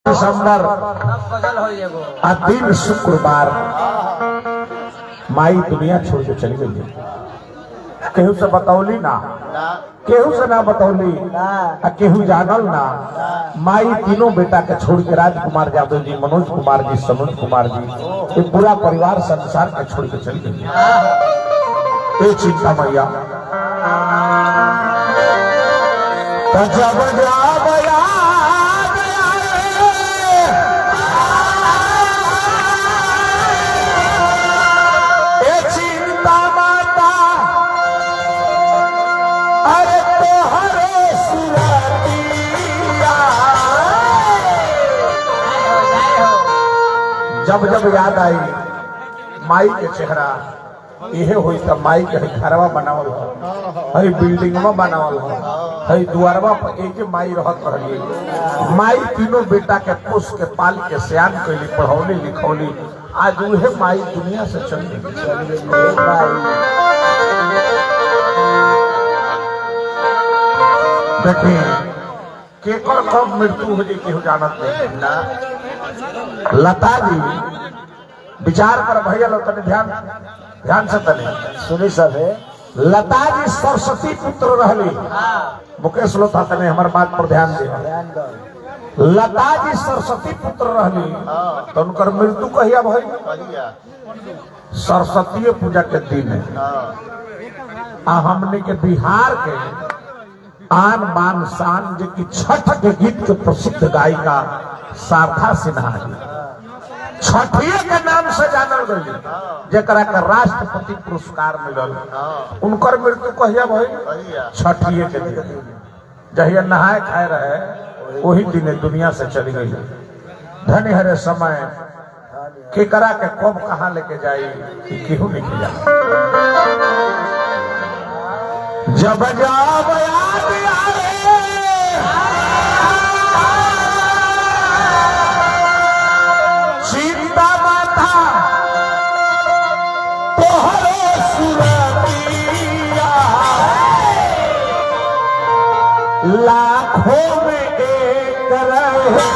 दिसंबर आ दिन शुक्रवार माई दुनिया छोड़ के चली गई। केहू से बतौली ना, केहू से ना बतौली, केहू जानल ना। माई तीनों बेटा के छोड़ के राजकुमार यादव जी, मनोज कुमार जी, सनोज कुमार जी, ये पूरा परिवार संसार के छोड़ के चली गई। ये चिंता मैया जब जब जब याद आई माई के चेहरा, यह हुई तब माई के घरवा बनावल हो, बिल्डिंगवा बनावल हो, दुआरवा पर एक माई रहत रही। माई तीनों बेटा के पोस के पाल के सियान कैली, पढ़ौली लिखौली। आज उहे माई दुनिया से चली गई। देखिए केकर कब मृत्यु हो जाए केहू जानत नहीं ना। लता जी विचार कर भैया लोग तने ध्यान से तने सुनी सब है। लता जी सरस्वती पुत्र रहली। मुकेश लोथा तने हमार बात पर ध्यान दे। लता जी सरस्वती पुत्र रहली तो उनकर मृत्यु कहिया भई? सरस्वती पूजा के दिन है। हमने के बिहार के आन बान शान जो कि छठ के गीत के प्रसिद्ध गायिका शारदा सिन्हा जी, छठिए के नाम से जानल गई, जरा का राष्ट्रपति पुरस्कार मिलल। उनकर मृत्यु कहिया भई? छठिए के दिन, जहिया नहाए खाए रहे वही दिन दुनिया से चली गई। धन्य हरे समय केकरा के कब कहाँ लेके जाई केहू नहीं जाए। जब जाब याद आवे सीता माता तोहरो सुरतिया, लाखों में एक रहे।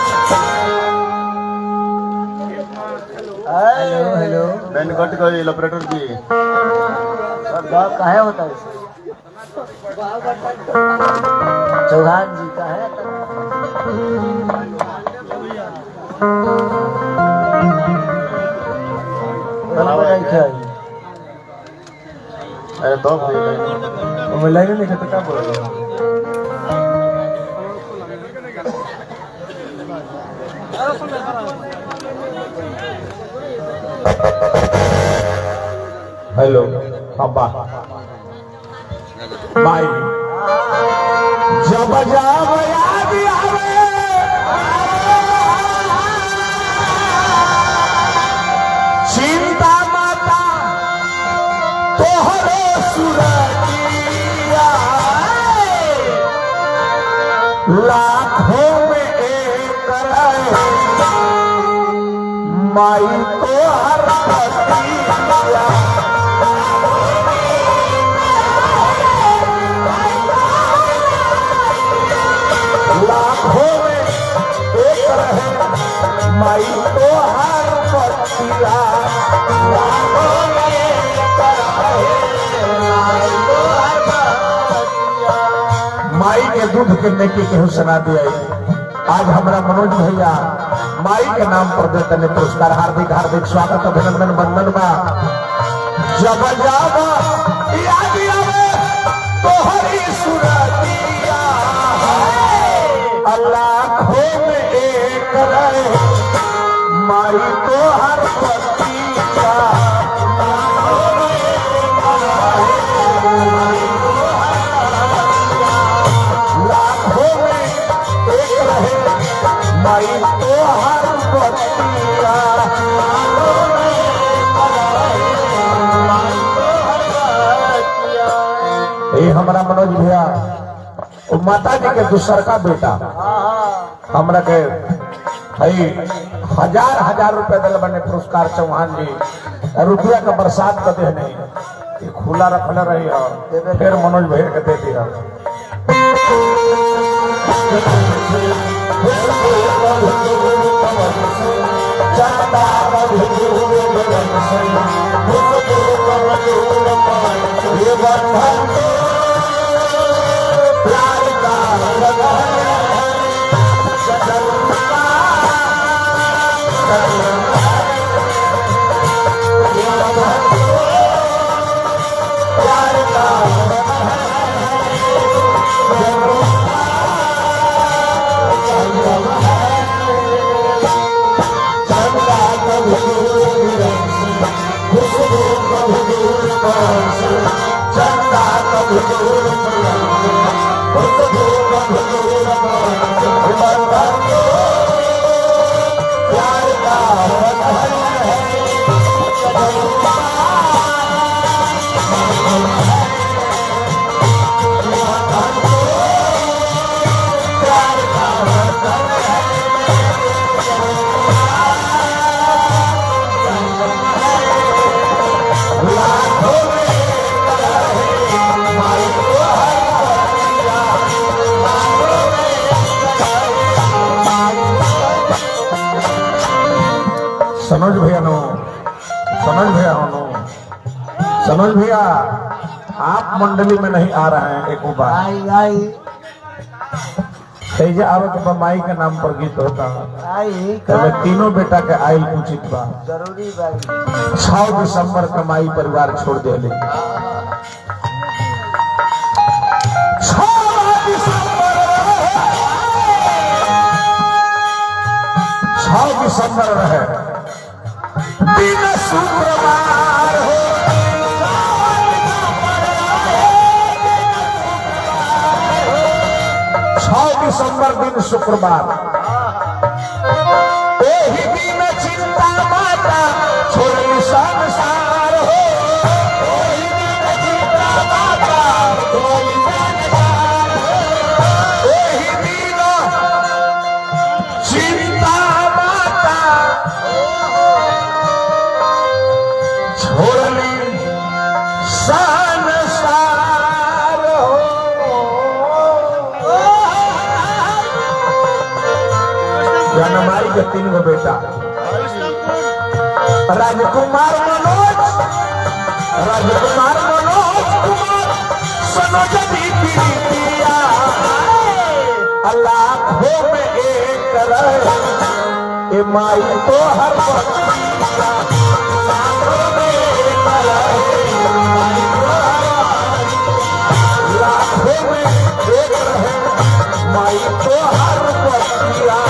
हेलो हेलो मैंने कट कर ऑपरेटर जी काहे होता है चौहान जी का है। अरे तो मिला नहीं कहते क्या बोल रहे हो? हेलो अब्बा माई जब जाब याद आवे चिंता माता तोहरो सुरतिया, लाखों में एक रहे माई तो हर पतिया। लाखों में एक रहे माई तो हर पतिया, लाखों में एक रहे माई तो हर पतिया। माई के दूध के नेकी केहू सुना दिया। आज हमारा मनोज भैया माई के नाम पर देते ने पुरस्कार। हार्दिक हार्दिक स्वागत अभिनंदन वंदन बा। जब जाब याद आवे तोहरी सुरतिया, लाखों में एक रहे माई तो हर पतिया, लाखों में एक रहे माई तो हर पतिया। ये हमारा मनोज भैया माता जी के दूसर का बेटा हमरा के हजार हजार रुपए दिल बने पुरस्कार। चौहान जी रुपया का बरसात कर दे नहीं, खुला रखल रही है, फिर मनोज भैया के दे दिया। सनोज भैया नो, सनोज भैया हो नो, सनोज भैया आप मंडली में नहीं आ रहे हैं। एक बार आई आई तेजा आवे के माई के नाम पर गीत होता है। आई तब तीनों बेटा के आयल उचित बा। जरूरी भाई 6 दिसंबर कमाई परिवार छोड़ दे ले। 6 दिसंबर रहे दिन शुक्रवार हो, 6 दिसंबर दिन शुक्रवार। एही दिन चिंता माता छोड़ली संसार हो, एही दिन चिंता माता छोड़ली संसार हो, एही दिन चिंता माता छोड़ली संसार हो। जनमाई के 3 गो बेटा राजकुमार मनोज, राजकुमार मनोज कुमार सनोज प्रिया, लाखों में एक रहे ए माई तो हर बतिया, लाखों में एक रहे माई तो हर बतिया, लाखों में एक रहे माई तो हर बतिया।